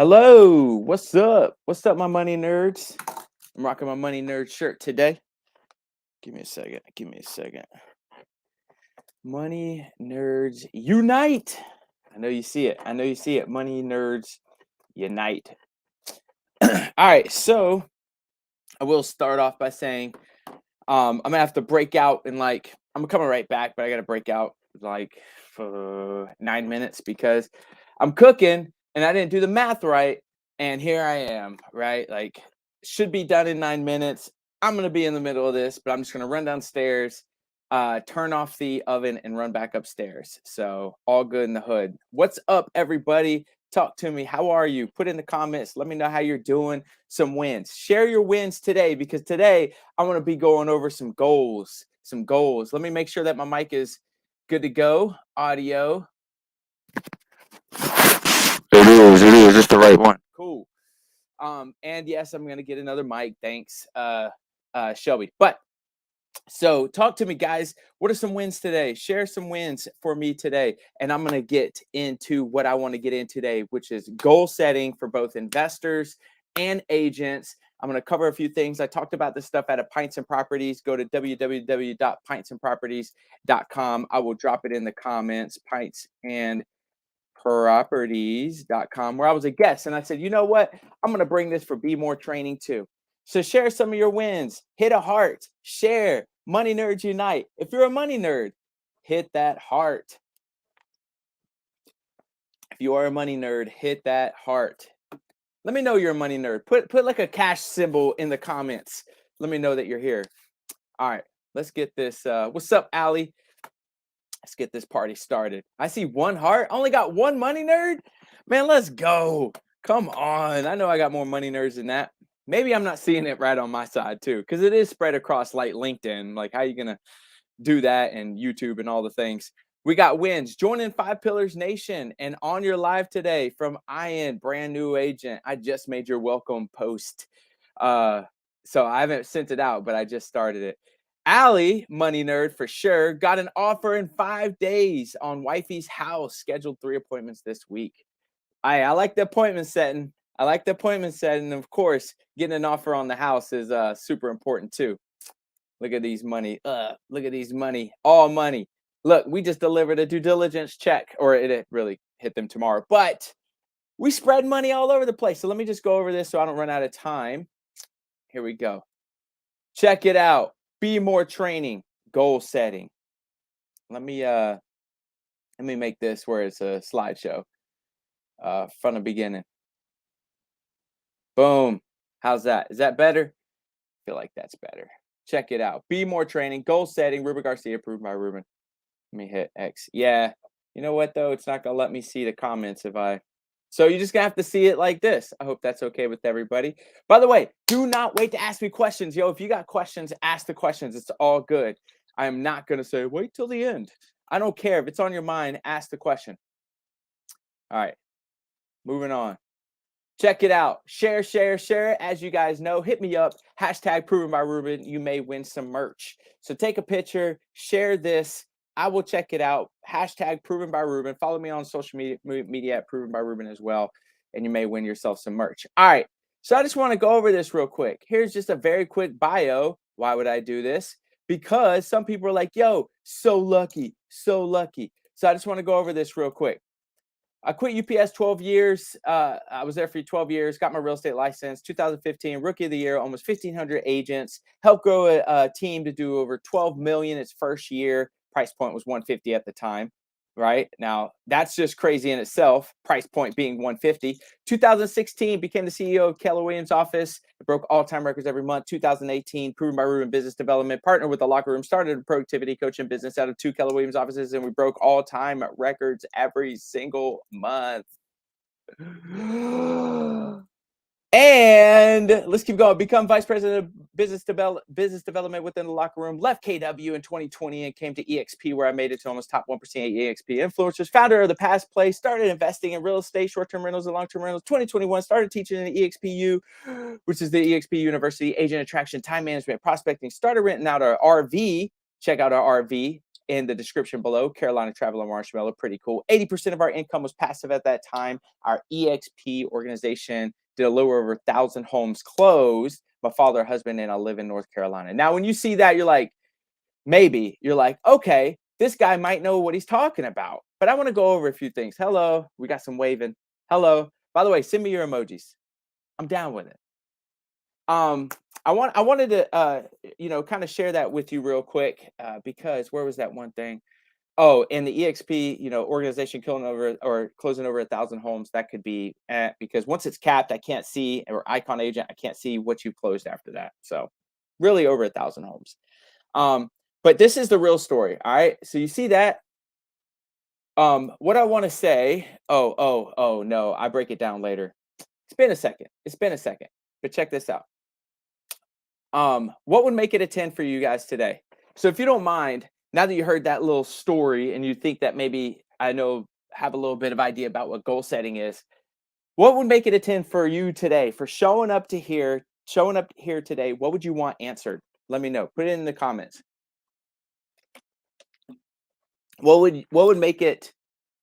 Hello, what's up? What's up, my money nerds? I'm rocking my money nerd shirt today. Give me a second. Give me a second. Money nerds unite. I know you see it. I know you see it. Money nerds unite. All right, so I will start off by saying I'm gonna have to break out in I'm coming right back, but I gotta break out for 9 minutes because I'm cooking and I didn't do the math right. And here I am, right? Should be done in 9 minutes. I'm gonna be in the middle of this, but I'm just gonna run downstairs, turn off the oven, and run back upstairs. So all good in the hood. What's up, everybody? Talk to me. How are you? Put in the comments. Let me know how you're doing. Some wins. Share your wins today because today I want to be going over some goals. Some goals. Let me make sure that my mic is good to go. Audio. It is. It is. It's the right one. Cool. And yes, I'm gonna get another mic. Thanks, Shelby. So talk to me, guys. What are some wins today? Share some wins for me today. And I'm going to get into what I want to get in today, which is goal setting for both investors and agents. I'm going to cover a few things. I talked about this stuff at a Pints and Properties. Go to www.pintsandproperties.com. I will drop it in the comments, pintsandproperties.com, where I was a guest. And I said, you know what? I'm going to bring this for Be More training too. So share some of your wins. Hit a heart. Share. Money Nerds Unite. If you're a money nerd, hit that heart. If you are a money nerd, hit that heart. Let me know you're a money nerd. Put like a cash symbol in the comments. Let me know that you're here. All right, let's get this. What's up, Allie? Let's get this party started. I see one heart. Only got one money nerd? Man, let's go. Come on. I know I got more money nerds than that. Maybe I'm not seeing it right on my side too, because it is spread across like LinkedIn. Like, how are you going to do that and YouTube and all the things? We got wins. Join in 5 Pillars Nation and on your live today from Ian, brand new agent. I just made your welcome post. So I haven't sent it out, but I just started it. Allie, money nerd for sure, got an offer in 5 days on wifey's house. Scheduled 3 appointments this week. I like the appointment setting. I like the appointment setting. Of course, getting an offer on the house is super important too. Look at these money. Look at these money. All money. Look, we just delivered a due diligence check, or it really hit them tomorrow. But we spread money all over the place. So let me just go over this so I don't run out of time. Here we go. Check it out. Be More training. Goal setting. Let me make this where it's a slideshow from the beginning. Boom. How's that? Is that better? I feel like that's better. Check it out. Be More training. Goal setting. Ruben Garcia, approved by Ruben. Let me hit X. Yeah. You know what, though? It's not going to let me see the comments if I... So you're just going to have to see it like this. I hope that's okay with everybody. By the way, do not wait to ask me questions. Yo, if you got questions, ask the questions. It's all good. I am not going to say, wait till the end. I don't care. If it's on your mind, ask the question. All right. Moving on. Check it out. Share, share, share. As you guys know, hit me up. Hashtag proven by Ruben. You may win some merch. So take a picture, share this. I will check it out. Hashtag proven by Ruben. Follow me on social media at proven by Ruben as well. And you may win yourself some merch. All right. So I just want to go over this real quick. Here's just a very quick bio. Why would I do this? Because some people are like, yo, so lucky, so lucky. So I just want to go over this real quick. I quit UPS 12 years. I was there for 12 years, got my real estate license, 2015, Rookie of the Year, almost 1,500 agents, helped grow a team to do over 12 million its first year. Price point was 150 at the time, right? Now, that's just crazy in itself, price point being 150. 2016, became the CEO of Keller Williams' office. It broke all-time records every month. 2018, proven by Ruben business development, partnered with the locker room, started a productivity coaching business out of 2 Keller Williams offices, and we broke all-time records every single month. And let's keep going. Become vice president of business development within the locker room. Left KW in 2020 and came to EXP, where I made it to almost top 1% EXP influencers. Founder of the Past Play. Started investing in real estate, short-term rentals, and long-term rentals. 2021 started teaching in the EXPU, which is the EXP University, agent attraction, time management, prospecting. Started renting out our RV. Check out our RV. in the description below. Carolina Traveler Marshmallow, pretty cool. 80% of our income was passive at that time. Our EXP organization did a little over 1,000 homes closed. My father, husband, and I live in North Carolina. Now, when you see that, you're like, maybe you're like, okay, this guy might know what he's talking about. But I want to go over a few things. Hello, we got some waving. Hello. By the way, send me your emojis. I'm down with it. I wanted to kind of share that with you real quick because where was that one thing? Oh, and the EXP, organization killing over or closing over 1,000 homes, that could be because once it's capped, I can't see, or icon agent, I can't see what you closed after that. So really over 1,000 homes. But this is the real story. All right. So you see that. What I want to say, oh no, I break it down later. It's been a second. But check this out. What would make it a 10 for you guys today? So if you don't mind, now that you heard that little story and you think that maybe have a little bit of idea about what goal setting is, what would make it a 10 for you today for showing up here today? What would you want answered? Let me know. Put it in the comments. What would make it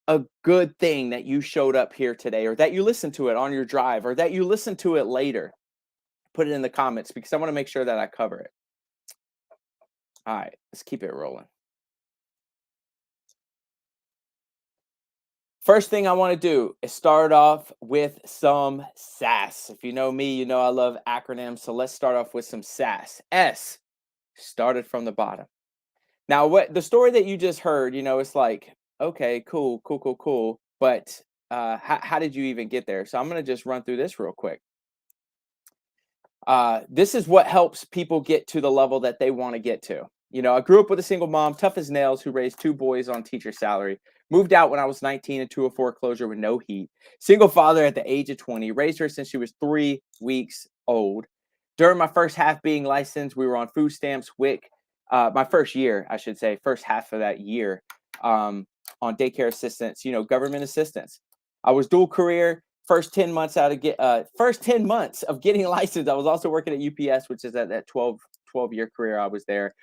a good thing that you showed up here today, or that you listened to it on your drive, or that you listened to it later? Put it in the comments because I want to make sure that I cover it. All right, let's keep it rolling. First thing I want to do is start off with some SAS. If you know me, you know I love acronyms. So let's start off with some SAS. S, started from the bottom. Now, what the story that you just heard, it's like, okay, cool. But how did you even get there? So I'm going to just run through this real quick. This is what helps people get to the level that they want to get to. I grew up with a single mom, tough as nails, who raised 2 boys on teacher salary. Moved out when I was 19 in 204 closure with no heat. Single father at the age of 20. Raised her since she was 3 weeks old. During my first half being licensed, we were on food stamps, WIC. My first year, I should say, first half of that year, on daycare assistance, government assistance. I was dual career. First 10 months of getting licensed, I was also working at UPS, which is that 12-year career I was there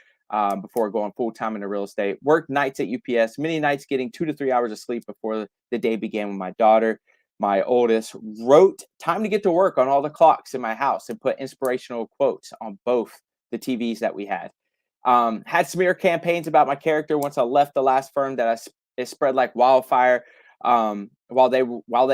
before going full-time into real estate. Worked nights at UPS, many nights getting 2 to 3 hours of sleep before the day began with my daughter. My oldest wrote time to get to work on all the clocks in my house and put inspirational quotes on both the TVs that we had. Had smear campaigns about my character once I left the last firm that it spread like wildfire. While they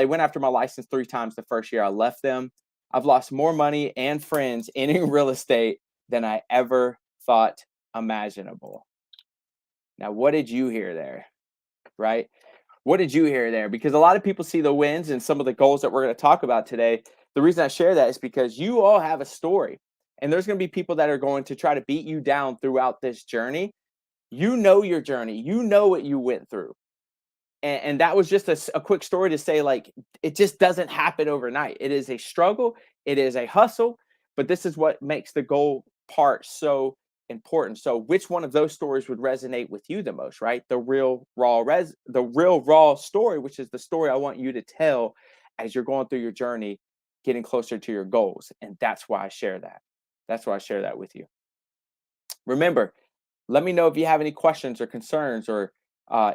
went after my license 3 times the first year I left them. I've lost more money and friends in real estate than I ever thought imaginable. Now, what did you hear there? Right? What did you hear there? Because a lot of people see the wins and some of the goals that we're going to talk about today. The reason I share that is because you all have a story, and there's going to be people that are going to try to beat you down throughout this journey. You know your journey. You know what you went through. And that was just a quick story to say, like, it just doesn't happen overnight. It is a struggle. It is a hustle. But this is what makes the goal part so important. So which one of those stories would resonate with you the most, right? The real raw story, which is the story I want you to tell as you're going through your journey, getting closer to your goals. And that's why I share that. That's why I share that with you. Remember, let me know if you have any questions or concerns or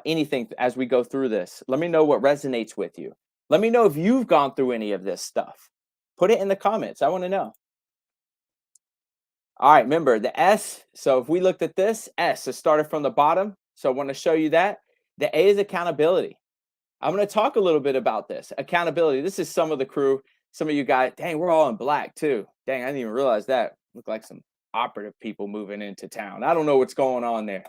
anything as we go through this. Let me know what resonates with you. Let me know if you've gone through any of this stuff. Put it in the comments. I want to know. All right, remember the S. So if we looked at this, S is started from the bottom. So I want to show you that. The A is accountability. I'm going to talk a little bit about this. Accountability. This is some of the crew. Some of you guys, dang, we're all in black too. Dang, I didn't even realize that. Look like some operative people moving into town. I don't know what's going on there.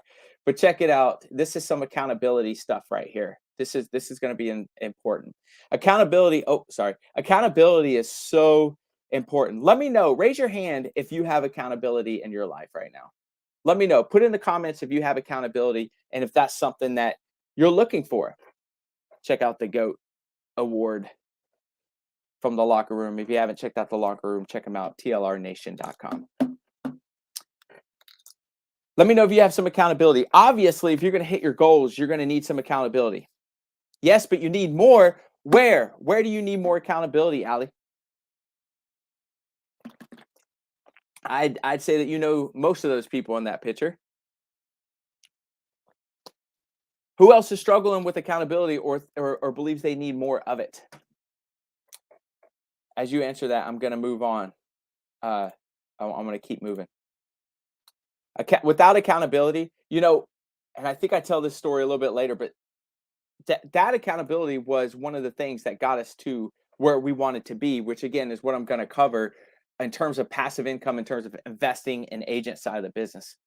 But check it out. This is some accountability stuff right here. This is going to be important. Accountability. Oh, sorry. Accountability is so important. Let me know. Raise your hand if you have accountability in your life right now. Let me know. Put in the comments if you have accountability and if that's something that you're looking for. Check out the GOAT award from the locker room. If you haven't checked out the locker room, check them out. tlrnation.com. Let me know if you have some accountability. Obviously, if you're going to hit your goals, you're going to need some accountability. Yes, but you need more. Where? Where do you need more accountability, Ali? I'd say that you know most of those people in that picture. Who else is struggling with accountability or believes they need more of it? As you answer that, I'm going to move on. I'm going to keep moving. Without accountability, and I think I tell this story a little bit later, but that accountability was one of the things that got us to where we wanted to be, which again is what I'm going to cover in terms of passive income, in terms of investing in agent side of the business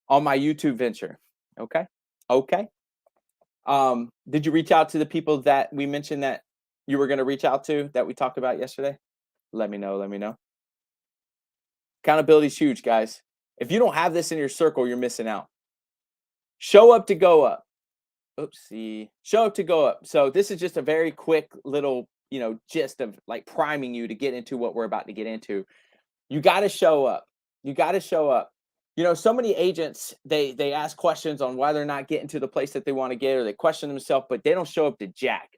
on my YouTube venture. Okay. Okay. Did you reach out to the people that we mentioned that you were going to reach out to that we talked about yesterday? Let me know. Let me know. Accountability is huge, guys. If you don't have this in your circle, you're missing out. Show up to go up. Oopsie. Show up to go up. So this is just a very quick little, gist of like priming you to get into what we're about to get into. You got to show up. You got to show up. So many agents, they ask questions on why they're not getting to the place that they want to get, or they question themselves, but they don't show up to jack.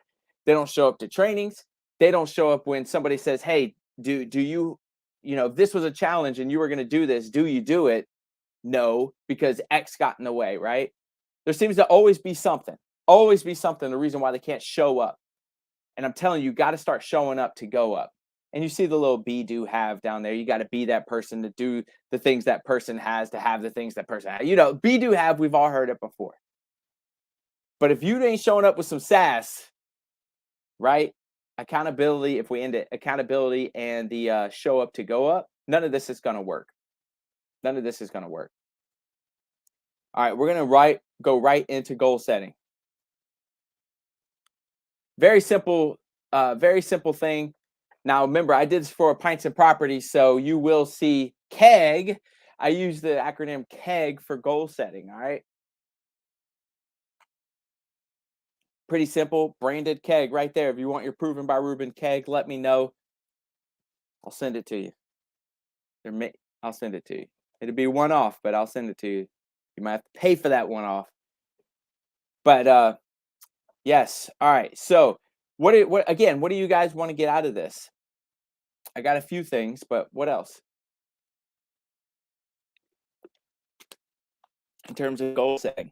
They don't show up to trainings. They don't show up when somebody says, hey, do you, if this was a challenge and you were going to do this, do you do it? No, because X got in the way, right? There seems to always be something, the reason why they can't show up. And I'm telling you, you got to start showing up to go up. And you see the little be, do, have down there. You got to be that person to do the things that person has, to have the things that person has. Be, do, have, we've all heard it before. But if you ain't showing up with some sass, right? Accountability, if we end it, accountability and the show up to go up, none of this is going to work. None of this is going to work. All right, we're going to go right into goal setting. Very simple thing. Now, remember, I did this for Pints and Properties, so you will see KEG. I use the acronym KEG for goal setting, all right? Pretty simple, branded KEG right there. If you want your Proven by Ruben KEG, let me know. I'll send it to you. I'll send it to you. It'll be one-off, but I'll send it to you. You might have to pay for that one-off. But, yes, all right. So, what do you guys want to get out of this? I got a few things, but what else? In terms of goal setting.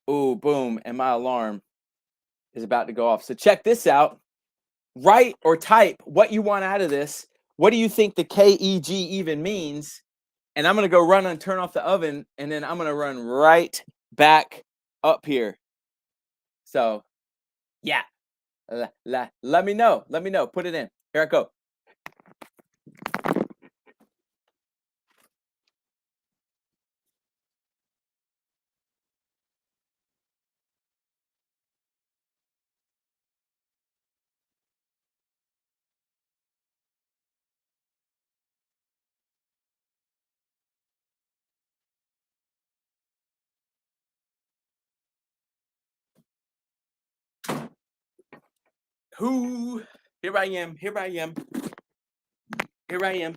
Ooh, boom, and my alarm is about to go off. So check this out. Write or type what you want out of this. What do you think the KEG even means? And I'm going to go run and turn off the oven, and then I'm going to run right back up here. So, yeah. Let me know. Let me know. Put it in. Here I go. Here I am. Here I am. Here I am.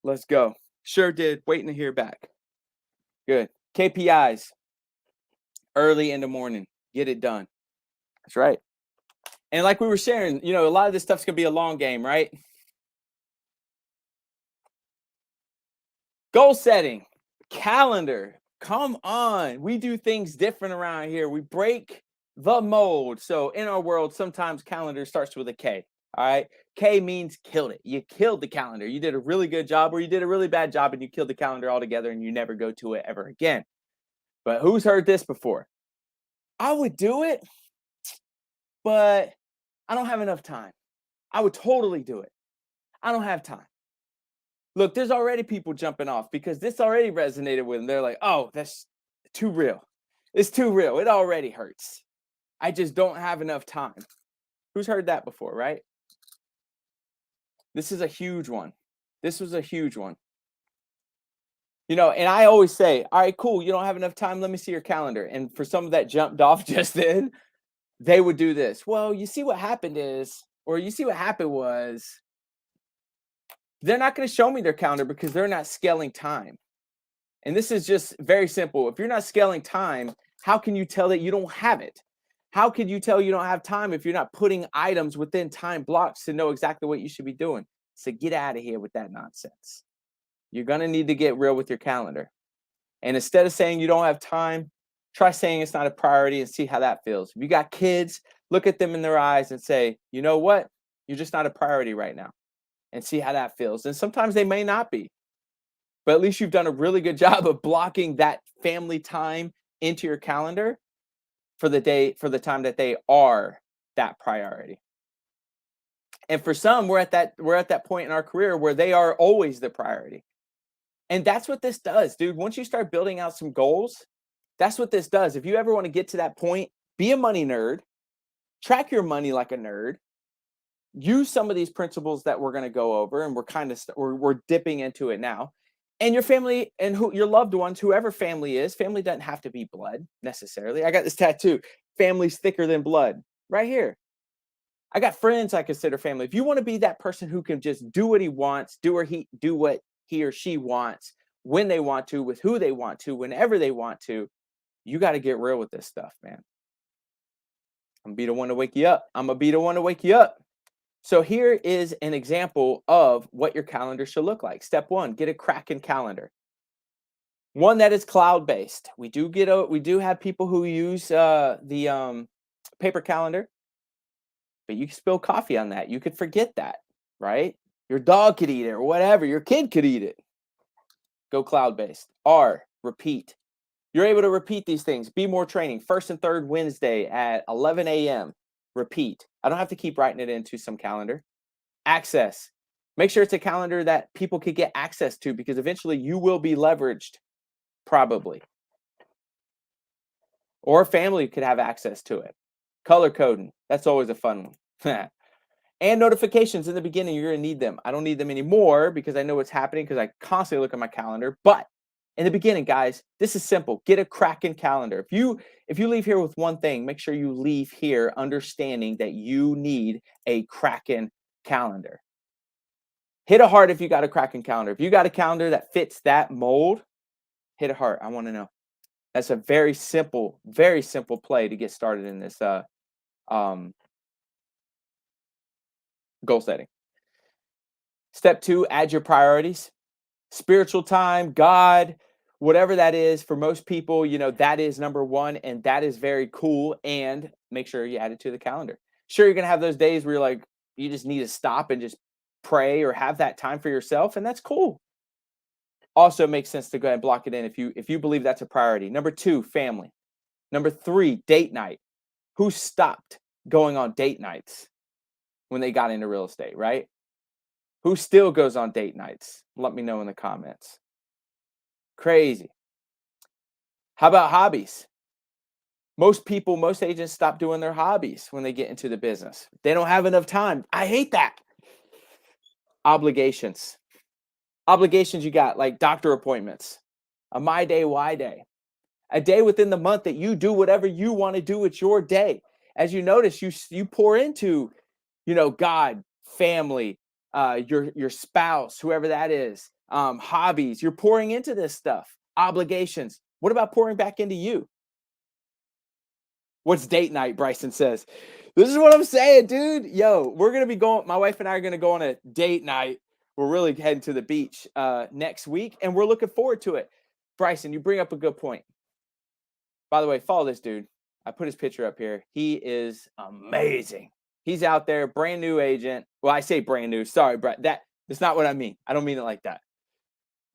Let's go. Sure did. Waiting to hear back. Good. KPIs. Early in the morning. Get it done. That's right. And like we were sharing, a lot of this stuff's going to be a long game, right? Goal setting. Calendar. Come on. We do things different around here. We break the mold. So in our world, sometimes calendar starts with a K. All right. K means killed it. You killed the calendar. You did a really good job, or you did a really bad job and you killed the calendar altogether and you never go to it ever again. But who's heard this before? I would do it, but I don't have enough time. I would totally do it. I don't have time. Look, there's already people jumping off because this already resonated with them. They're like, oh, that's too real. It's too real. It already hurts. I just don't have enough time. Who's heard that before, right? This is a huge one. This was a huge one. And I always say, all right, cool. You don't have enough time. Let me see your calendar. And for some that jumped off just then, they would do this. Well, you see what happened was, they're not going to show me their calendar because they're not scaling time. And this is just very simple. If you're not scaling time, how can you tell that you don't have it? How can you tell you don't have time if you're not putting items within time blocks to know exactly what you should be doing? So get out of here with that nonsense. You're going to need to get real with your calendar. And instead of saying you don't have time, try saying it's not a priority and see how that feels. If you got kids, look at them in their eyes and say, you know what? You're just not a priority right now, and see how that feels. And sometimes they may not be, but at least you've done a really good job of blocking that family time into your calendar for the day, for the time that they are that priority. And for some, we're at that point in our career where they are always the priority. And that's what this does, dude. Once you start building out some goals, that's what this does. If you ever want to get to that point, be a money nerd, track your money like a nerd, use some of these principles that we're going to go over, and we're dipping into it now. And your family and your loved ones, whoever family is, family doesn't have to be blood necessarily. I got this tattoo, family's thicker than blood, right here. I got friends I consider family. If you want to be that person who can just do what he wants, do what he or she wants, when they want to, with who they want to, whenever they want to, you got to get real with this stuff, man. I'm gonna be the one to wake you up. I'm gonna be the one to wake you up. So here is an example of what your calendar should look like. Step one, get a Kraken calendar. One that is cloud-based. We do have people who use the paper calendar, but you can spill coffee on that. You could forget that, right? Your dog could eat it or whatever. Your kid could eat it. Go cloud-based. R, repeat. You're able to repeat these things. Be more training. First and third Wednesday at 11 a.m. Repeat. I don't have to keep writing it into some calendar. Access. Make sure it's a calendar that people could get access to, because eventually you will be leveraged, probably. Or family could have access to it. Color coding. That's always a fun one. And notifications in the beginning, you're going to need them. I don't need them anymore because I know what's happening because I constantly look at my calendar. But in the beginning, guys, this is simple. Get a Kraken calendar. If you leave here with one thing, make sure you leave here understanding that you need a Kraken calendar. Hit a heart if you got a Kraken calendar. If you got a calendar that fits that mold, hit a heart. I want to know. That's a very simple play to get started in this goal setting. Step two, add your priorities. Spiritual time, God, whatever that is for most people, that is number one, and that is very cool. And make sure you add it to the calendar. Sure, you're going to have those days where you're like, you just need to stop and just pray or have that time for yourself, and that's cool. Also makes sense to go ahead and block it in if you believe that's a priority. Number two, family. Number three, date night. Who stopped going on date nights when they got into real estate, right? Who still goes on date nights? Let me know in the comments. Crazy. How about hobbies? Most agents stop doing their hobbies when they get into the business. They don't have enough time. I hate that. Obligations. Obligations you got, like doctor appointments, a my day, why day, a day within the month that you do whatever you want to do. It's your day. As you notice, you pour into, God, family, your spouse, whoever that is, hobbies. You're pouring into this stuff. Obligations. What about pouring back into you? What's date night? Bryson says. This is what I'm saying, dude. Yo, we're gonna be going. My wife and I are gonna go on a date night. We're really heading to the beach next week, and we're looking forward to it. Bryson, you bring up a good point. By the way, follow this dude. I put his picture up here. He is amazing. He's out there, brand new agent. Well, I say brand new. Sorry, Brett. That's not what I mean. I don't mean it like that.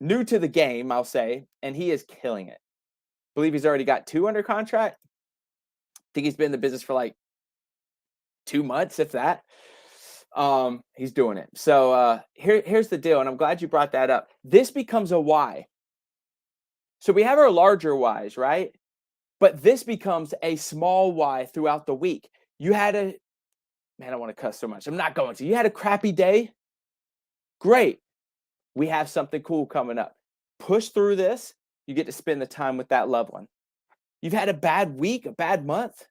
New to the game, I'll say, and he is killing it. I believe he's already got 2 under contract. I think he's been in the business for like 2 months, if that. He's doing it. So here's the deal, and I'm glad you brought that up. This becomes a why. So we have our larger whys, right? But this becomes a small why throughout the week. You had I don't want to cuss so much. I'm not going to. You had a crappy day? Great. We have something cool coming up. Push through this. You get to spend the time with that loved one. You've had a bad week, a bad month?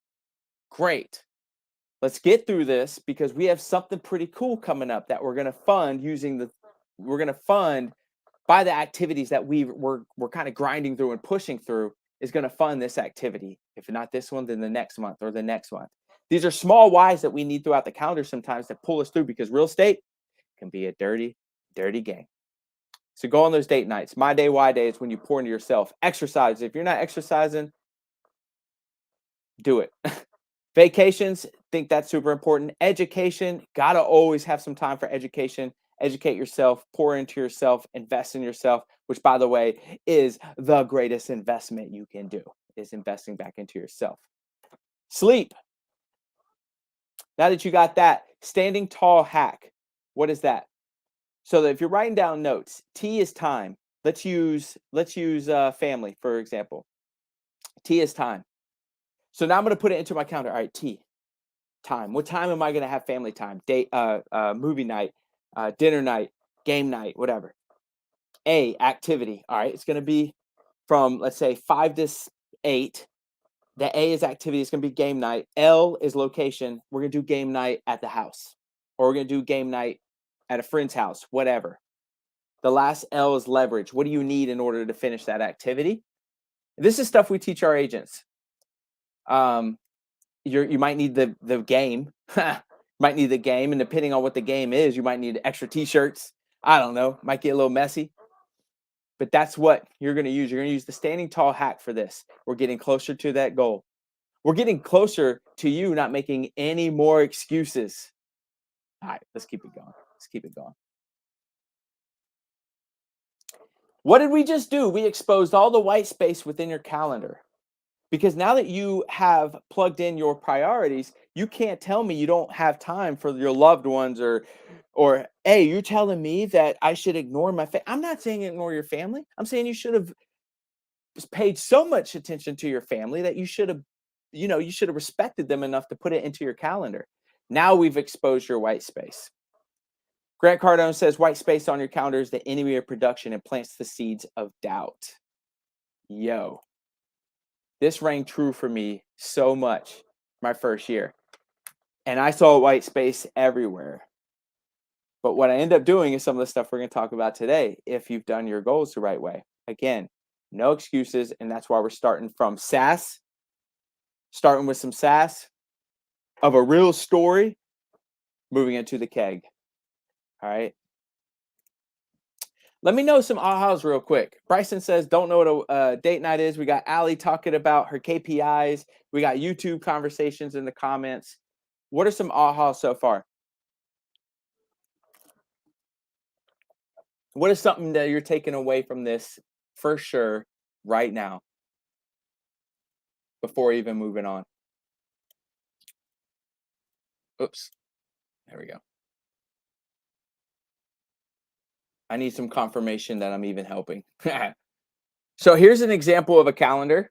Great. Let's get through this because we have something pretty cool coming up that we're going to fund by the activities that we're kind of grinding through and pushing through is going to fund this activity. If not this one, then the next month or the next month. These are small whys that we need throughout the calendar sometimes to pull us through, because real estate can be a dirty, dirty game. So go on those date nights. My day, why day is when you pour into yourself. Exercise. If you're not exercising, do it. Vacations, think that's super important. Education, gotta always have some time for education. Educate yourself, pour into yourself, invest in yourself, which, by the way, is the greatest investment you can do, is investing back into yourself. Sleep. Now that you got that, standing tall hack. What is that? So that if you're writing down notes, T is time. Let's use family for example. T is time. So now I'm going to put it into my calendar. All right, T, time. What time am I going to have family time? Date, movie night, dinner night, game night, whatever. A, activity. All right, it's going to be from, let's say, 5 to 8. The A is activity. It's going to be game night. L is location. We're going to do game night at the house, or we're going to do game night at a friend's house, whatever. The last L is leverage. What do you need in order to finish that activity? This is stuff we teach our agents. You might need the game. Might need the game, and depending on what the game is, you might need extra t-shirts. I don't know. Might get a little messy. But that's what you're going to use. You're going to use the standing tall hack for this. We're getting closer to that goal. We're getting closer to you not making any more excuses. All right, let's keep it going. Let's keep it going. What did we just do? We exposed all the white space within your calendar. Because now that you have plugged in your priorities, you can't tell me you don't have time for your loved ones, or hey, you're telling me that I should ignore my family. I'm not saying ignore your family. I'm saying you should have paid so much attention to your family that you should have, you should have respected them enough to put it into your calendar. Now we've exposed your white space. Grant Cardone says white space on your calendar is the enemy of production and plants the seeds of doubt. Yo, this rang true for me so much my first year. And I saw white space everywhere. But what I end up doing is some of the stuff we're going to talk about today, if you've done your goals the right way. Again, no excuses. And that's why we're starting from sass, starting with some sass of a real story, moving into the keg. All right. Let me know some ahas real quick. Bryson says, don't know what a date night is. We got Allie talking about her KPIs. We got YouTube conversations in the comments. What are some ahas so far? What is something that you're taking away from this for sure right now before even moving on? Oops. There we go. I need some confirmation that I'm even helping. So here's an example of a calendar.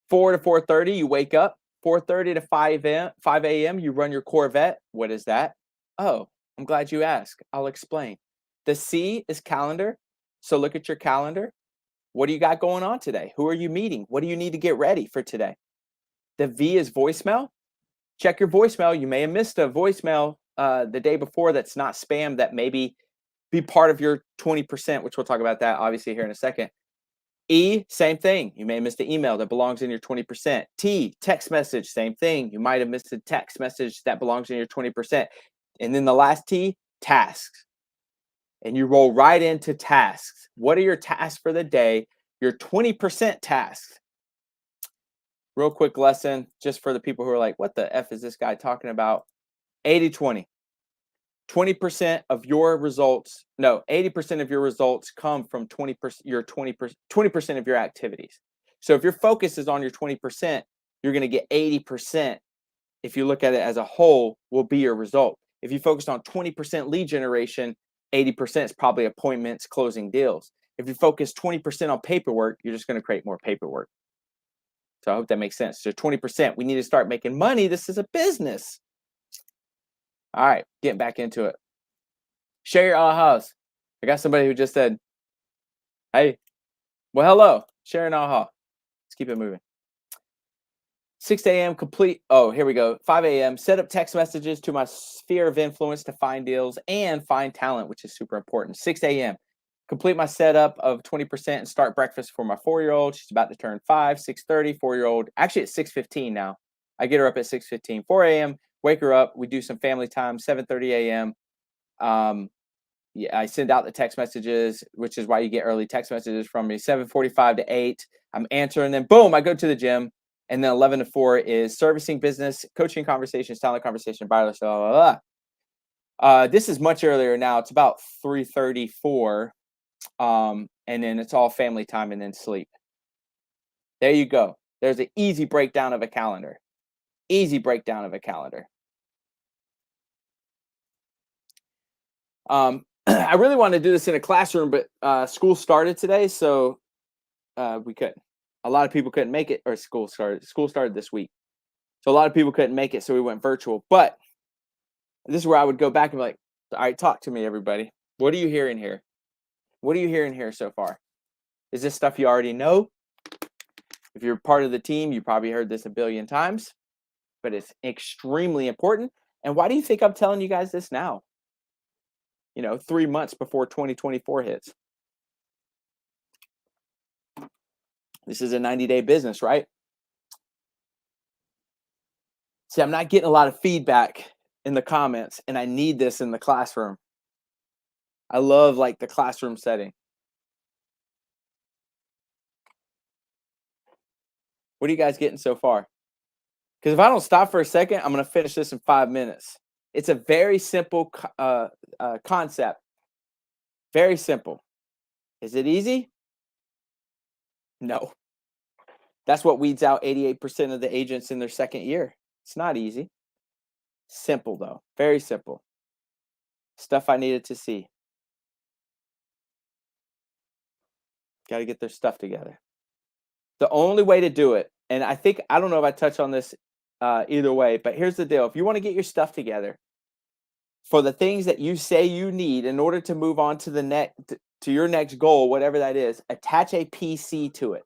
4 to 4:30, you wake up. 4:30 to 5 a.m., you run your Corvette. What is that? Oh, I'm glad you asked. I'll explain. The C is calendar. So look at your calendar. What do you got going on today? Who are you meeting? What do you need to get ready for today? The V is voicemail. Check your voicemail. You may have missed a voicemail the day before that's not spam, that maybe be part of your 20%, which we'll talk about that obviously here in a second. E, same thing. You may have missed an email that belongs in your 20%. T, text message, same thing. You might have missed a text message that belongs in your 20%. And then the last T, tasks. And you roll right into tasks. What are your tasks for the day? Your 20% tasks. Real quick lesson, just for the people who are like, what the F is this guy talking about? 80-20. 20% of your results, no, 80% of your results come from 20% of your activities. So if your focus is on your 20%, you're going to get 80%. If you look at it as a whole, will be your result. If you focus on 20% lead generation, 80% is probably appointments, closing deals. If you focus 20% on paperwork, you're just going to create more paperwork. So I hope that makes sense. So 20%, we need to start making money. This is a business. All right, getting back into it. Share your ahas. I got somebody who just said, hey, well, hello. Share an aha. Let's keep it moving. 6 a.m. complete. Oh, here we go. 5 a.m. Set up text messages to my sphere of influence to find deals and find talent, which is super important. 6 a.m. Complete my setup of 20% and start breakfast for my 4-year-old. She's about to turn 5. 6:30. 4-year-old. Actually, it's 6:15 now. I get her up at 6:15. 4 a.m. Wake her up. We do some family time. 7:30 a.m. yeah, I send out the text messages, which is why you get early text messages from me. 7:45 to 8, I'm answering them. Boom, I go to the gym. And then 11 to 4 is servicing business, coaching conversations, talent conversation, blah, blah, blah, blah. This is much earlier now. It's about 3:34. And then it's all family time and then sleep. There you go. There's an easy breakdown of a calendar. Easy breakdown of a calendar. I really want to do this in a classroom, but school started today, so we couldn't. A lot of people couldn't make it, or school started this week. So a lot of people couldn't make it, so we went virtual. But this is where I would go back and be like, all right, talk to me, everybody. What are you hearing here? What are you hearing here so far? Is this stuff you already know? If you're part of the team, you probably heard this a billion times, but it's extremely important. And why do you think I'm telling you guys this now? 3 months before 2024 hits. This is a 90-day business, right? See, I'm not getting a lot of feedback in the comments, and I need this in the classroom. I love the classroom setting. What are you guys getting so far? Because if I don't stop for a second, I'm going to finish this in 5 minutes. It's a very simple concept. Very simple. Is it easy? No. That's what weeds out 88% of the agents in their second year. It's not easy. Simple, though. Very simple. Stuff I needed to see. Got to get their stuff together. The only way to do it, and I don't know if I touch on this either way, but here's the deal. If you want to get your stuff together for the things that you say you need in order to move on to to your next goal, whatever that is, attach a PC to it.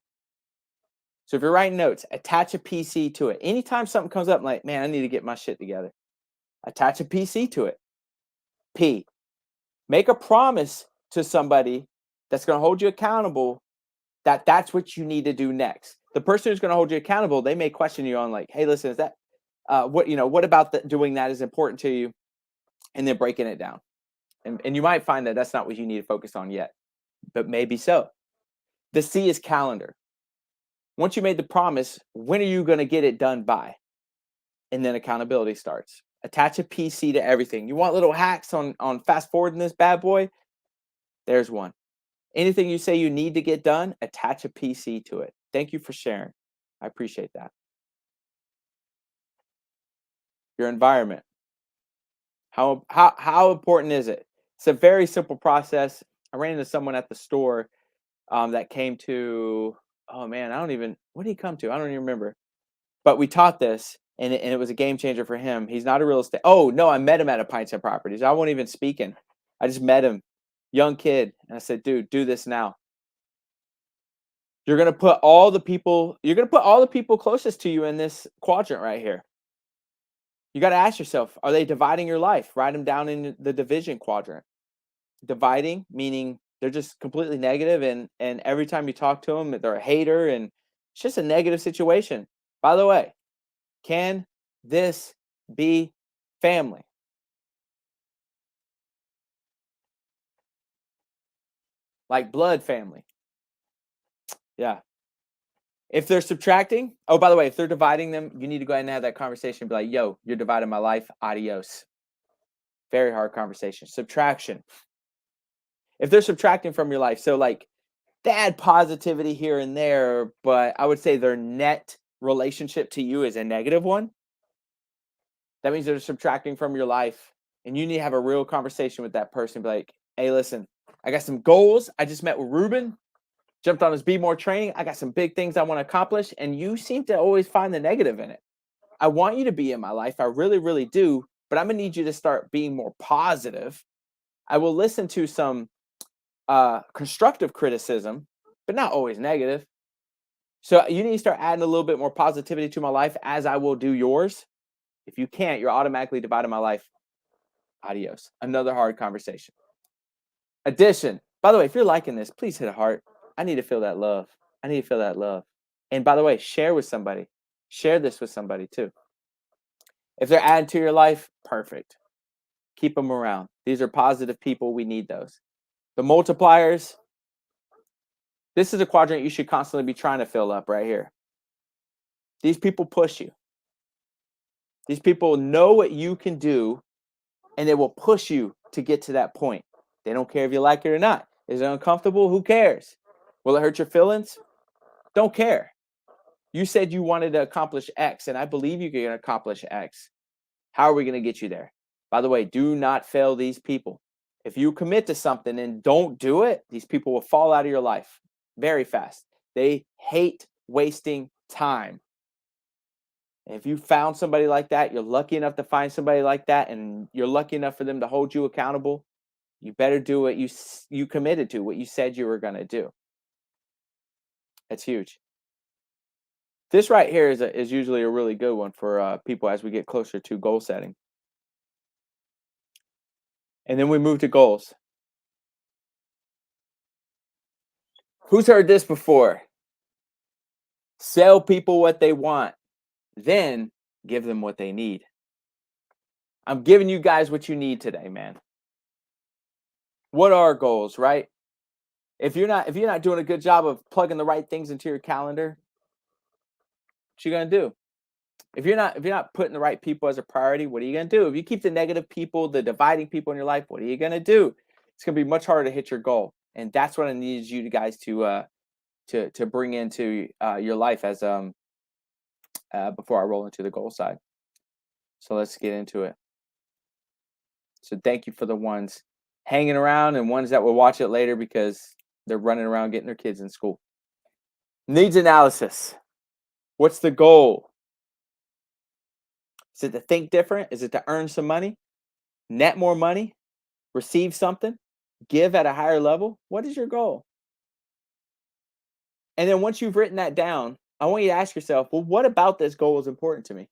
So if you're writing notes, attach a PC to it. Anytime something comes up, like, man, I need to get my shit together. Attach a PC to it. P. Make a promise to somebody that's going to hold you accountable that that's what you need to do next. The person who's going to hold you accountable, they may question you on like, hey, listen, is that what about doing that is important to you? And then breaking it down. And you might find that that's not what you need to focus on yet, but maybe so. The C is calendar. Once you made the promise, when are you going to get it done by? And then accountability starts. Attach a PC to everything. You want little hacks on fast forwarding this bad boy? There's one. Anything you say you need to get done, attach a PC to it. Thank you for sharing. I appreciate that. Your environment. How important is it? It's a very simple process. I ran into someone at the store that came to, oh man, what did he come to? I don't even remember. But we taught this, and it was a game changer for him. He's not a real estate. Oh no, I met him at a Pints and Properties. I wasn't even speaking. I just met him, young kid, and I said, dude, do this now. You're gonna put all the people closest to you in this quadrant right here. You got to ask yourself, are they dividing your life? Write them down in the division quadrant. Dividing, meaning they're just completely negative, and every time you talk to them, they're a hater, and it's just a negative situation. By the way, can this be family? Like blood family? Yeah. If they're subtracting, oh, by the way, if they're dividing them, you need to go ahead and have that conversation. Be like, yo, you're dividing my life. Adios. Very hard conversation. Subtraction. If they're subtracting from your life, so like they add positivity here and there, but I would say their net relationship to you is a negative one. That means they're subtracting from your life, and you need to have a real conversation with that person. Be like, hey, listen, I got some goals. I just met with Ruben. Jumped on his Be More training. I got some big things I want to accomplish, and you seem to always find the negative in it. I want you to be in my life. I really, really do, but I'm going to need you to start being more positive. I will listen to some constructive criticism, but not always negative. So you need to start adding a little bit more positivity to my life as I will do yours. If you can't, you're automatically dividing my life. Adios. Another hard conversation. Addition. By the way, if you're liking this, please hit a heart. I need to feel that love. I need to feel that love. And by the way, share with somebody. Share this with somebody too. If they're adding to your life, perfect. Keep them around. These are positive people. We need those. The multipliers, this is a quadrant you should constantly be trying to fill up right here. These people push you. These people know what you can do, and they will push you to get to that point. They don't care if you like it or not. Is it uncomfortable? Who cares? Will it hurt your feelings? Don't care. You said you wanted to accomplish X, and I believe you can accomplish X. How are we going to get you there? By the way, do not fail these people. If you commit to something and don't do it, these people will fall out of your life very fast. They hate wasting time. And if you found somebody like that, you're lucky enough to find somebody like that, and you're lucky enough for them to hold you accountable, you better do what you committed to, what you said you were going to do. That's huge. This right here is usually a really good one for people as we get closer to goal setting. And then we move to goals. Who's heard this before? Sell people what they want, then give them what they need. I'm giving you guys what you need today, man. What are goals, right? If you're not doing a good job of plugging the right things into your calendar, what you gonna do? If you're not putting the right people as a priority, what are you gonna do? If you keep the negative people, the dividing people in your life, what are you gonna do? It's gonna be much harder to hit your goal, and that's what I need you guys to bring into your life as before I roll into the goal side. So let's get into it. So thank you for the ones hanging around and ones that will watch it later because they're running around getting their kids in school. Needs analysis. What's the goal? Is it to think different? Is it to earn some money? Net more money? Receive something? Give at a higher level? What is your goal? And then once you've written that down, I want you to ask yourself, well, what about this goal is important to me?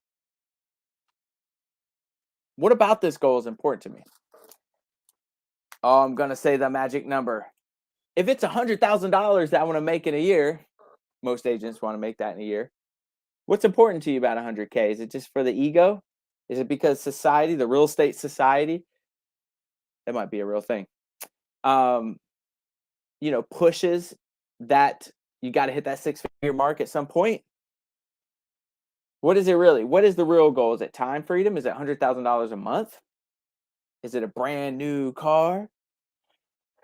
What about this goal is important to me? Oh, I'm going to say the magic number. If it's $100,000 that I want to make in a year, most agents want to make that in a year. What's important to you about 100K? Is it just for the ego? Is it because society, the real estate society, that might be a real thing, pushes that you got to hit that six-figure mark at some point? What is it really? What is the real goal? Is it time freedom? Is it $100,000 a month? Is it a brand new car?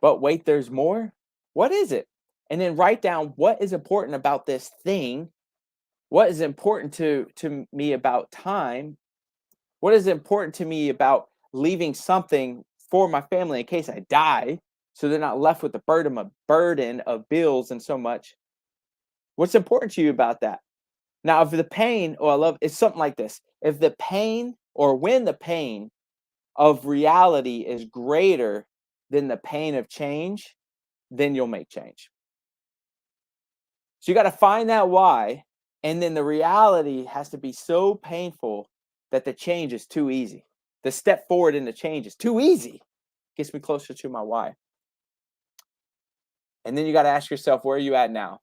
But wait, there's more. What is it? And then write down what is important about this thing. What is important to me about time? What is important to me about leaving something for my family in case I die, so they're not left with the burden of bills and so much? What's important to you about that? Now, if the pain, it's something like this. If the pain, or when the pain of reality is greater than the pain of change, then you'll make change. So you got to find that why, and then the reality has to be so painful that the change is too easy. The step forward in the change is too easy. Gets me closer to my why. And then you got to ask yourself, where are you at now?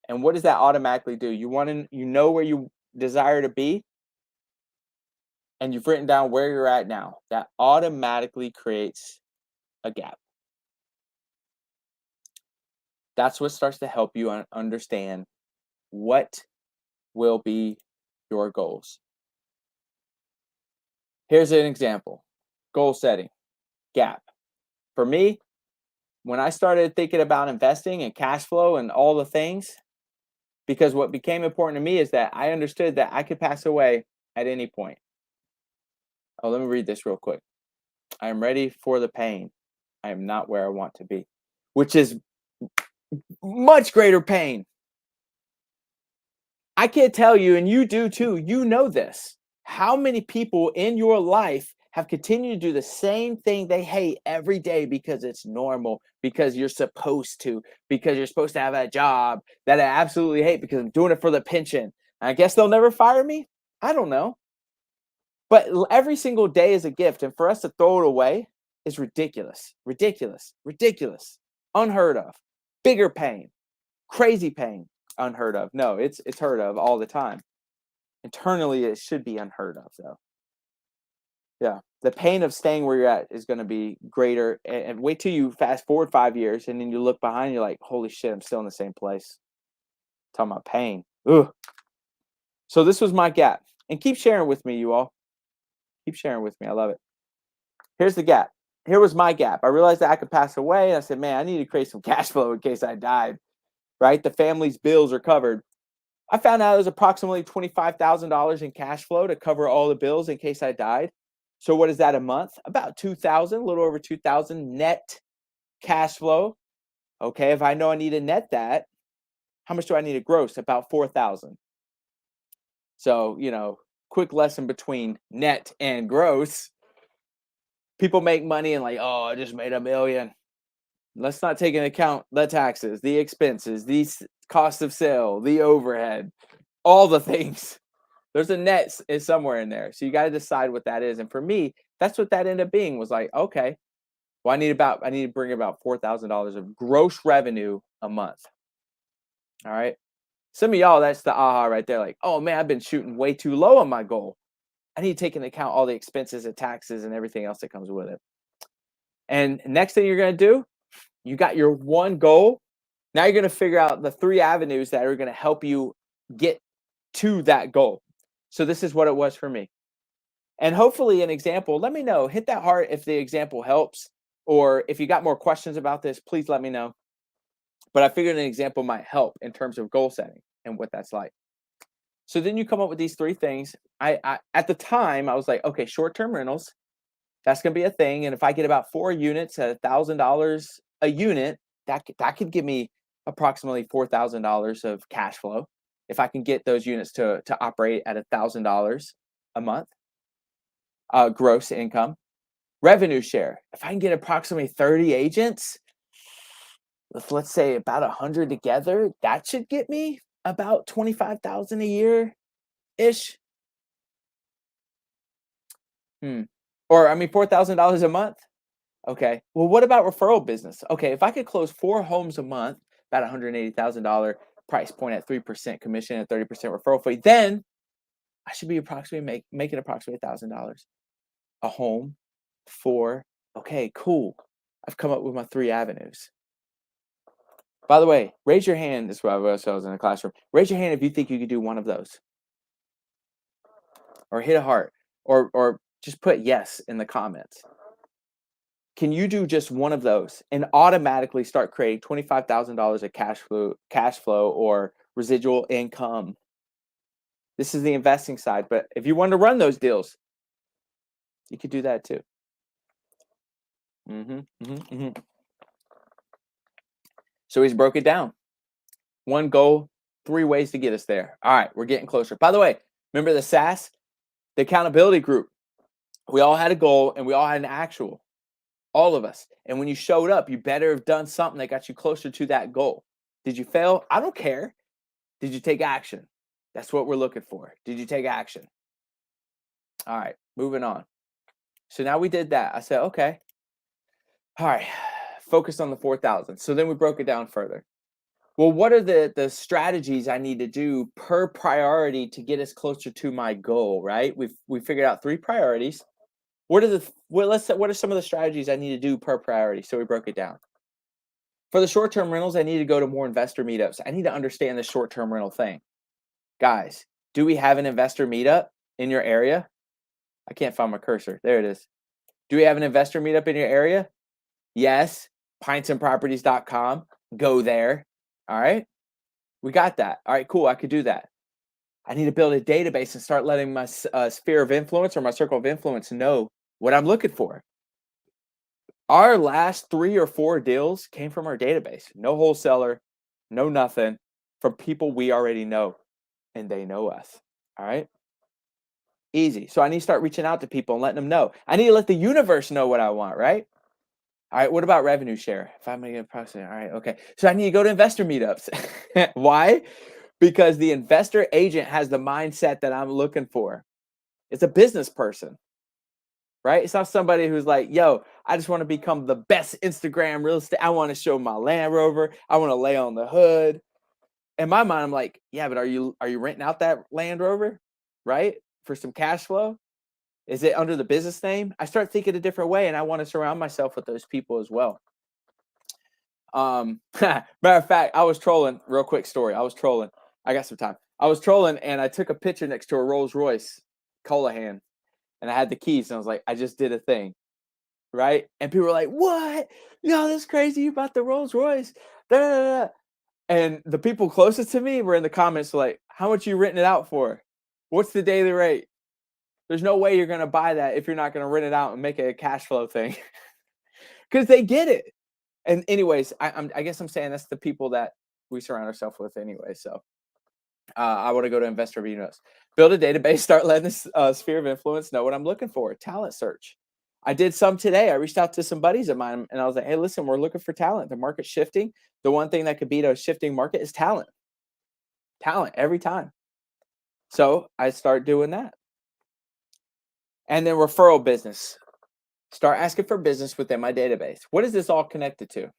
And what does that automatically do? You know where you desire to be, and you've written down where you're at now. That automatically creates a gap. That's what starts to help you understand what will be your goals. Here's an example. Goal setting, gap. For me, when I started thinking about investing and cash flow and all the things, because what became important to me is that I understood that I could pass away at any point. Oh, let me read this real quick. I am ready for the pain. I am not where I want to be, which is much greater pain. I can't tell you, and you do too, you know this, how many people in your life have continued to do the same thing they hate every day because it's normal, because you're supposed to, because you're supposed to have a job that I absolutely hate because I'm doing it for the pension. I guess they'll never fire me? I don't know. But every single day is a gift, and for us to throw it away is ridiculous, ridiculous, ridiculous, unheard of, bigger pain, crazy pain, unheard of. No, it's heard of all the time. Internally, it should be unheard of, though. Yeah. The pain of staying where you're at is going to be greater. And wait till you fast forward 5 years and then you look behind, you're like, holy shit, I'm still in the same place. Talking about pain. Ugh. So this was my gap. And keep sharing with me, you all. Keep sharing with me. I love it. Here's the gap. Here was my gap. I realized that I could pass away. And I said, man, I need to create some cash flow in case I died. Right? The family's bills are covered. I found out it was approximately $25,000 in cash flow to cover all the bills in case I died. So what is that a month? About 2,000, a little over 2,000 net cash flow. Okay, if I know I need to net that, how much do I need to gross? About 4,000. So, quick lesson between net and gross. People make money and like, oh, I just made $1 million. Let's not take into account the taxes, the expenses, the cost of sale, the overhead, all the things. There's a net is somewhere in there. So you got to decide what that is. And for me, that's what that ended up being, was like, okay, well, I need to bring about $4,000 of gross revenue a month. All right. Some of y'all, that's the aha right there. Like, oh man, I've been shooting way too low on my goal. I need to take into account all the expenses and taxes and everything else that comes with it. And next thing you're going to do, you got your one goal. Now you're going to figure out the 3 avenues that are going to help you get to that goal. So this is what it was for me. And hopefully an example, let me know. Hit that heart if the example helps. Or if you got more questions about this, please let me know. But I figured an example might help in terms of goal setting and what that's like. So then you come up with these 3 things. I at the time, I was like, okay, short-term rentals, that's going to be a thing. And if I get about 4 units at $1,000 a unit, that could give me approximately $4,000 of cash flow. If I can get those units to operate at $1,000 a month, gross income. Revenue share. If I can get approximately 30 agents, let's say about 100 together, that should get me about 25,000 a year ish. Or $4,000 a month. Okay. Well, what about referral business? Okay, if I could close 4 homes a month, about $180,000 price point at 3% commission and 30% referral fee, then I should be approximately making approximately $1,000 a home for. Okay, cool. I've come up with my 3 avenues. By the way, raise your hand. This is what I was in the classroom. Raise your hand if you think you could do one of those, or hit a heart, or just put yes in the comments. Can you do just one of those and automatically start creating $25,000 of cash flow or residual income? This is the investing side, but if you want to run those deals, you could do that too. So he's broke it down. One goal, 3 ways to get us there. All right, we're getting closer. By the way, remember the SAS, the accountability group? We all had a goal and we all had an actual. All of us. And when you showed up, you better have done something that got you closer to that goal. Did you fail? I don't care. Did you take action? That's what we're looking for. Did you take action? All right, moving on. So now we did that. I said, okay. All right, focus on the 4,000. So then we broke it down further. Well, what are the strategies I need to do per priority to get us closer to my goal, right? We figured out 3 priorities. What are some of the strategies I need to do per priority? So we broke it down. For the short-term rentals, I need to go to more investor meetups. I need to understand the short-term rental thing. Guys, do we have an investor meetup in your area? I can't find my cursor. There it is. Do we have an investor meetup in your area? Yes. pintsandproperties.com. Go there. All right. We got that. All right, cool. I could do that. I need to build a database and start letting my sphere of influence or my circle of influence know what I'm looking for. Our last 3 or 4 deals came from our database. No wholesaler, no nothing, from people we already know, and they know us. All right. Easy. So I need to start reaching out to people and letting them know. I need to let the universe know what I want, right? All right. What about revenue share? If I'm going to get approximately, all right. Okay. So I need to go to investor meetups. Why? Because the investor agent has the mindset that I'm looking for. It's a business person, right? It's not somebody who's like, yo, I just want to become the best Instagram real estate. I want to show my Land Rover. I want to lay on the hood. In my mind, I'm like, yeah, but are you renting out that Land Rover, right? For some cash flow? Is it under the business name? I start thinking a different way, and I want to surround myself with those people as well. Matter of fact, I was trolling. Real quick story. I was trolling. I got some time. I was trolling, and I took a picture next to a Rolls Royce Colahan, and I had the keys, and I was like, I just did a thing, right? And people were like, "What? Yo, that's crazy! You bought the Rolls Royce?" Da, da, da, da. And the people closest to me were in the comments like, "How much you renting it out for? What's the daily rate?" There's no way you're gonna buy that if you're not gonna rent it out and make it a cash flow thing, because they get it. And anyways, I guess I'm saying that's the people that we surround ourselves with anyway. So I want to go to Investor Venus. Build a database, start letting this sphere of influence know what I'm looking for. Talent search. I did some today. I reached out to some buddies of mine and I was like, hey, listen, we're looking for talent. The market's shifting. The one thing that could beat a shifting market is talent. Talent every time. So I start doing that. And then referral business. Start asking for business within my database. What is this all connected to?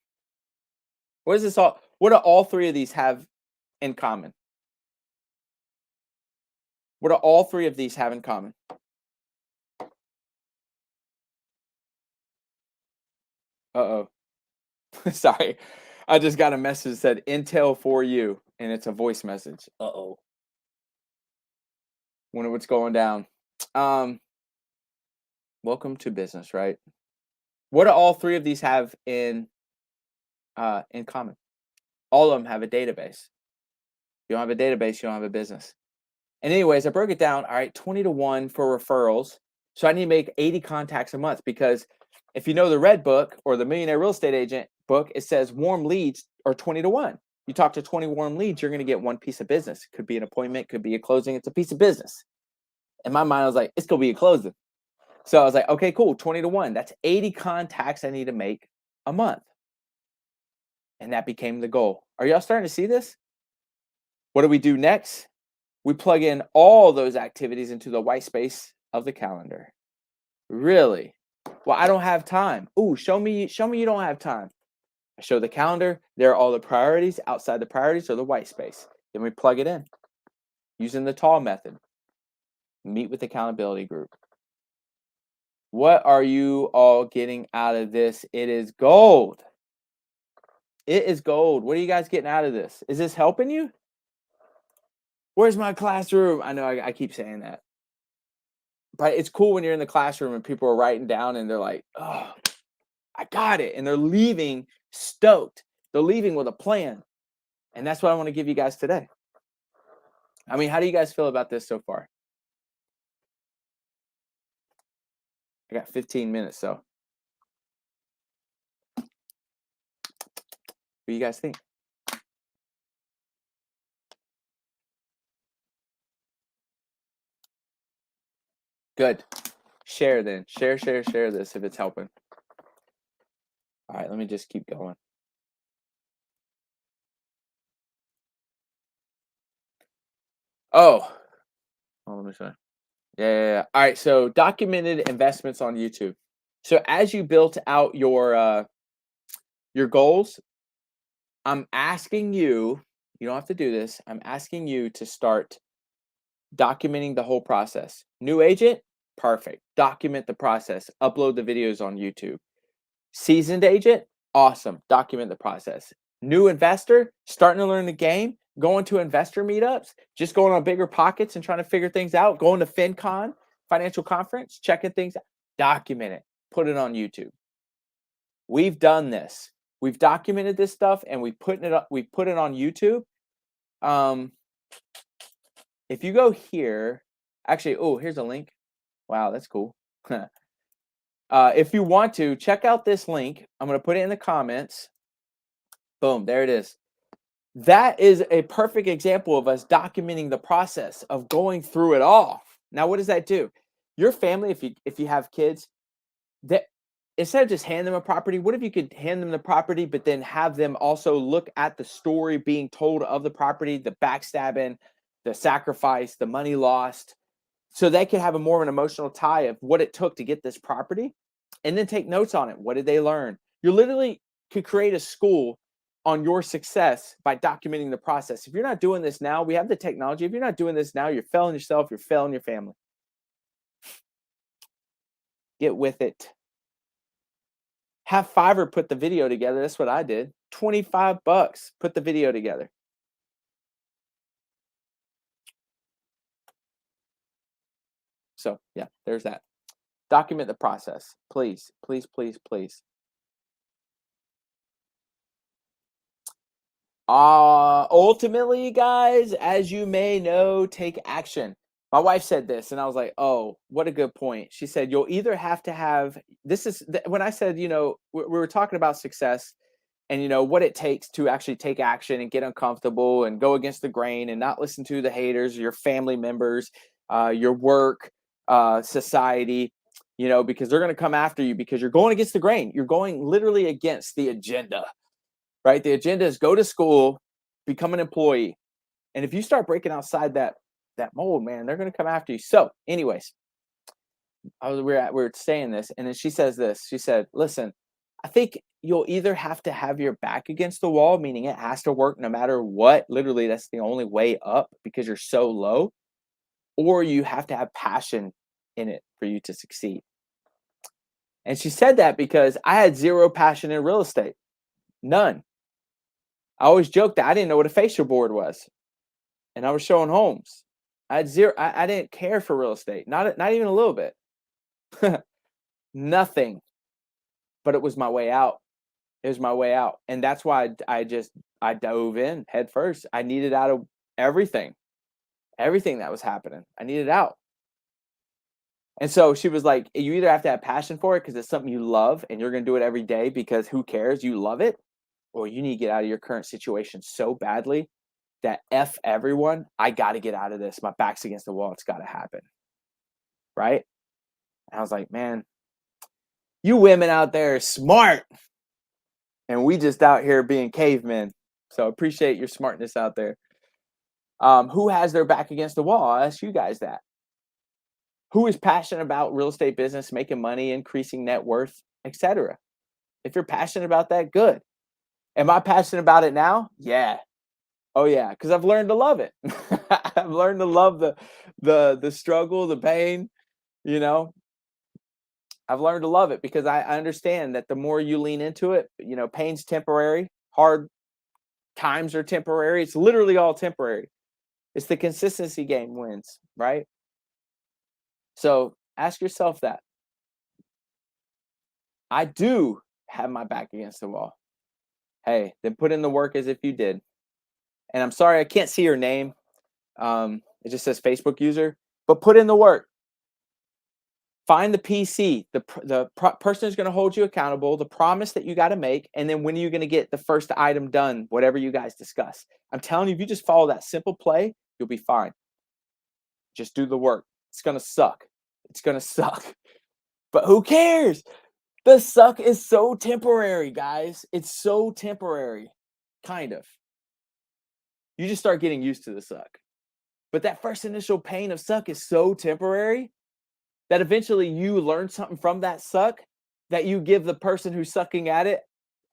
What is this all? What do all three of these have in common? What do all three of these have in common? Uh-oh. Sorry. I just got a message that said Intel for you, and it's a voice message. Uh-oh. Wonder what's going down. Welcome to business, right? What do all three of these have in common? All of them have a database. You don't have a database, you don't have a business. And anyways, I broke it down. All right, 20 to 1 for referrals. So I need to make 80 contacts a month, because if you know the red book or the Millionaire Real Estate Agent book, it says warm leads are 20 to 1. You talk to 20 warm leads, you're going to get one piece of business. It could be an appointment, could be a closing. It's a piece of business. In my mind, I was like, it's going to be a closing. So I was like, okay, cool, 20 to 1. That's 80 contacts I need to make a month. And that became the goal. Are y'all starting to see this? What do we do next? We plug in all those activities into the white space of the calendar. Really? Well, I don't have time. Ooh, show me you don't have time. I show the calendar. There are all the priorities. Outside the priorities are the white space. Then we plug it in using the tall method. Meet with the accountability group. What are you all getting out of this? It is gold. It is gold. What are you guys getting out of this? Is this helping you? Where's my classroom? I know I keep saying that. But it's cool when you're in the classroom and people are writing down and they're like, oh, I got it. And they're leaving stoked. They're leaving with a plan. And that's what I want to give you guys today. I mean, how do you guys feel about this so far? I got 15 minutes, so. What do you guys think? Good. Share then. Share this if it's helping. All right, let me just keep going. Oh, let me see. Yeah. All right, so documented investments on YouTube. So as you built out your goals, I'm asking you, you don't have to do this. I'm asking you to start documenting the whole process. New agent, perfect. Document the process. Upload the videos on YouTube. Seasoned agent, awesome. Document the process. New investor, starting to learn the game, going to investor meetups, just going on bigger pockets and trying to figure things out, going to FinCon, financial conference, checking things out. Document it. Put it on YouTube. We've done this. We've documented this stuff and we put it on YouTube. If you go here, actually, oh, here's a link. Wow, that's cool. If you want to, check out this link. I'm going to put it in the comments. Boom, there it is. That is a perfect example of us documenting the process of going through it all. Now, what does that do? Your family, if you have kids, that instead of just hand them a property, what if you could hand them the property, but then have them also look at the story being told of the property, the backstabbing, the sacrifice, the money lost, so they can have a more of an emotional tie of what it took to get this property, and then take notes on it. What did they learn? You literally could create a school on your success by documenting the process. If you're not doing this now, we have the technology. If you're not doing this now, you're failing yourself, you're failing your family. Get with it. Have Fiverr put the video together. That's what I did. $25. Put the video together. So yeah, there's that. Document the process. Please, please, please, please. Ultimately, guys, as you may know, take action. My wife said this, and I was like, oh, what a good point. She said, you'll either have to have when I said, we were talking about success and, what it takes to actually take action and get uncomfortable and go against the grain and not listen to the haters, your family members, your work, society, because they're going to come after you because you're going against the grain. You're going literally against the agenda. Right? The agenda is go to school, become an employee. And if you start breaking outside that mold, man, they're going to come after you. So anyways, we were saying this, and then she says this. She said, listen, I think you'll either have to have your back against the wall, meaning it has to work no matter what. Literally, that's the only way up because you're so low. Or you have to have passion in it for you to succeed. And she said that because I had zero passion in real estate. None. I always joked that I didn't know what a facial board was, and I was showing homes. I had zero. I didn't care for real estate, not even a little bit, nothing. But it was my way out. It was my way out, and that's why I dove in head first. I needed out of everything that was happening. I needed out, and so she was like, "You either have to have passion for it because it's something you love, and you're going to do it every day because who cares? You love it." Or you need to get out of your current situation so badly that F everyone, I got to get out of this. My back's against the wall. It's got to happen. Right? And I was like, man, you women out there are smart. And we just out here being cavemen. So appreciate your smartness out there. Who has their back against the wall? I'll ask you guys that. Who is passionate about real estate business, making money, increasing net worth, etc.? If you're passionate about that, good. Am I passionate about it now? Yeah. Oh yeah, because I've learned to love it. I've learned to love the struggle, the pain. I've learned to love it because I understand that the more you lean into it, pain's temporary, hard times are temporary. It's literally all temporary. It's the consistency game wins, right? So ask yourself that. I do have my back against the wall. Hey, then put in the work as if you did. And I'm sorry, I can't see your name. It just says Facebook user, but put in the work. Find the PC, the person who's going to hold you accountable, the promise that you got to make, and then when are you going to get the first item done, whatever you guys discuss. I'm telling you, if you just follow that simple play, you'll be fine. Just do the work. It's going to suck. It's going to suck. But who cares? The suck is so temporary, guys. It's so temporary, kind of. You just start getting used to the suck. But that first initial pain of suck is so temporary that eventually you learn something from that suck that you give the person who's sucking at it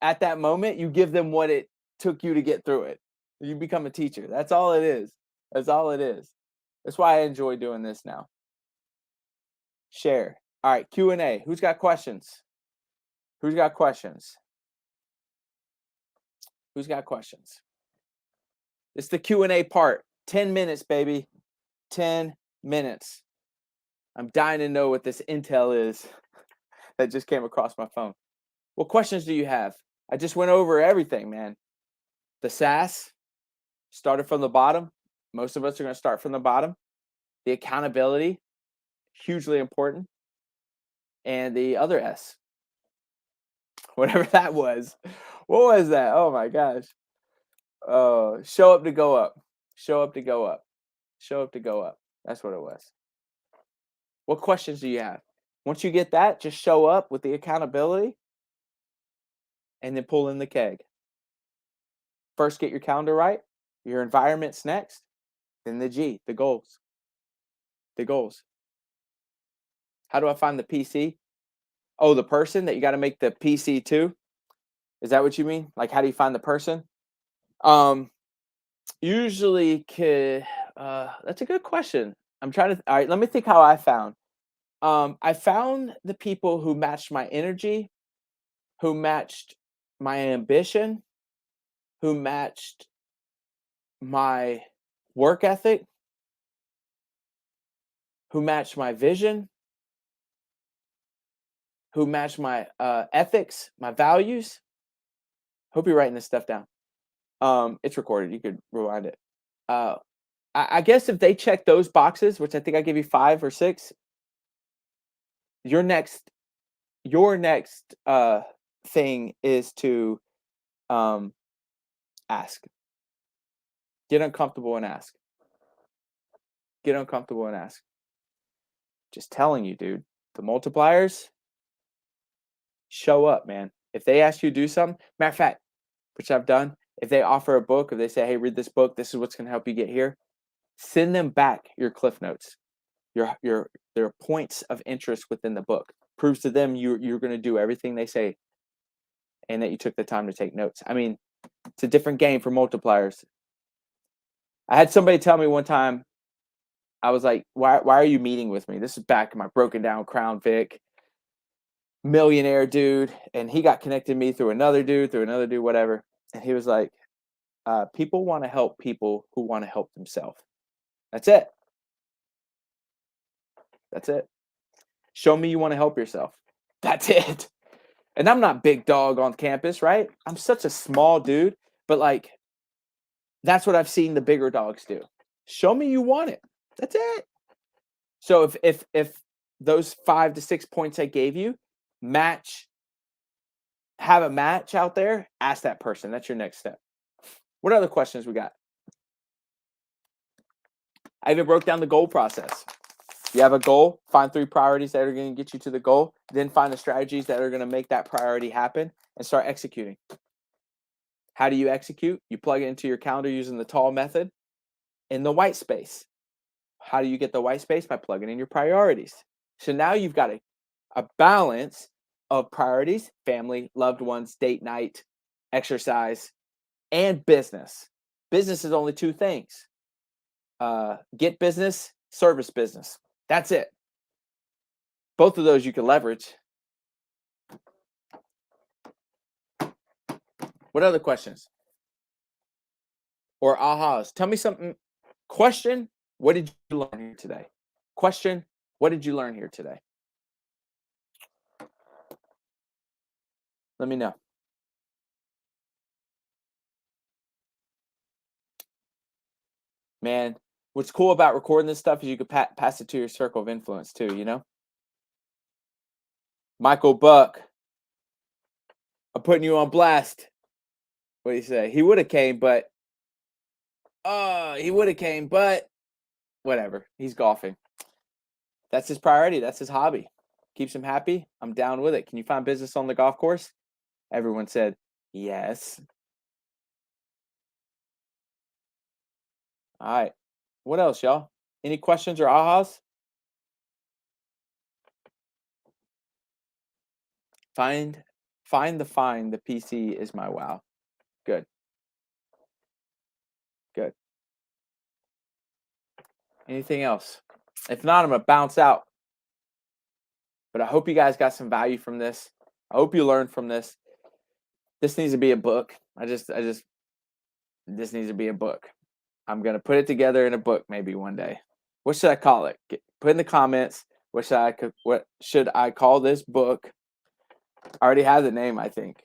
at that moment, you give them what it took you to get through it. You become a teacher. That's all it is. That's all it is. That's why I enjoy doing this now. Share. All right, Q&A. Who's got questions? Who's got questions? Who's got questions? It's the Q&A part. 10 minutes, baby. 10 minutes. I'm dying to know what this intel is that just came across my phone. What questions do you have? I just went over everything, man. The SaaS started from the bottom. Most of us are going to start from the bottom. The accountability, hugely important. And the other S, whatever that was. What was that? Oh my gosh. Show up to go up. Show up to go up. Show up to go up. That's what it was. What questions do you have? Once you get that, just show up with the accountability and then pull in the keg. First, get your calendar right. Your environment's next. Then the G, the goals. The goals. How do I find the PC? Oh, the person that you got to make the PC to? Is that what you mean? Like, how do you find the person? Usually, that's a good question. All right, let me think how I found. I found the people who matched my energy, who matched my ambition, who matched my work ethic, who matched my vision, who matched my ethics, my values. Hope you're writing this stuff down. It's recorded. You could rewind it. I guess if they check those boxes, which I think I gave you 5 or 6, your next thing is to ask. Get uncomfortable and ask. Get uncomfortable and ask. Just telling you, dude. The multipliers show up, man. If they ask you to do something, matter of fact, which I've done, if they offer a book, if they say, hey, read this book, this is what's going to help you get here, send them back your cliff notes, their points of interest within the book. Proves to them you're going to do everything they say and that you took the time to take notes. I mean, it's a different game for multipliers. I had somebody tell me one time, I was like, why are you meeting with me? This is back in my broken down Crown Vic millionaire dude. And he got connected to me through another dude, whatever. And he was like, people want to help people who want to help themselves. That's it. That's it. Show me you want to help yourself. That's it. And I'm not big dog on campus, right? I'm such a small dude, but like, that's what I've seen the bigger dogs do. Show me you want it. That's it. So if those 5 to 6 points I gave you have a match out there, ask that person. That's your next step. What other questions we got? I even broke down the goal process. You have a goal, find 3 priorities that are going to get you to the goal, then find the strategies that are going to make that priority happen and start executing. How do you execute? You plug it into your calendar using the tall method in the white space. How do you get the white space? By plugging in your priorities. So now you've got a balance of priorities, family, loved ones, date night, exercise, and business. Business is only 2 things. Get business, service business. That's it. Both of those you can leverage. What other questions? Or ahas? Tell me something. Question, what did you learn here today? Question, what did you learn here today? Let me know. Man, what's cool about recording this stuff is you could pass it to your circle of influence too, you know? Michael Buck, I'm putting you on blast. What do you say? He would have came, but whatever. He's golfing. That's his priority. That's his hobby. Keeps him happy. I'm down with it. Can you find business on the golf course? Everyone said yes. All right. What else, y'all? Any questions or ahas? Find the PC is my wow. Good. Good. Anything else? If not, I'm gonna bounce out. But I hope you guys got some value from this. I hope you learned from this. This needs to be a book. This needs to be a book. I'm gonna put it together in a book maybe one day. What should I call it? Put in the comments. What should I call this book? I already have the name, I think.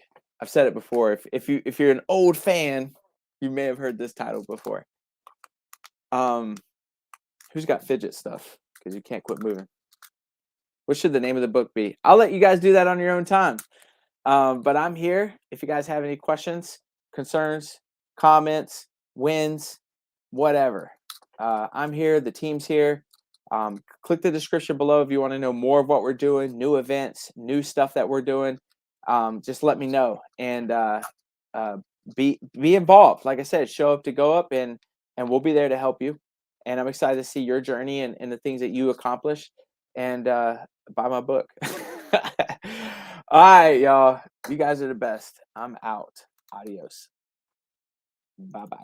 I've said it before. If you're an old fan, you may have heard this title before. Who's got fidget stuff? Because you can't quit moving. What should the name of the book be? I'll let you guys do that on your own time. But I'm here. If you guys have any questions, concerns, comments, wins, whatever. I'm here. The team's here. Click the description below if you want to know more of what we're doing, new events, new stuff that we're doing. Just let me know and be involved. Like I said, show up to go up, and we'll be there to help you. And I'm excited to see your journey and the things that you accomplish. And buy my book. All right, y'all. You guys are the best. I'm out. Adios. Bye-bye.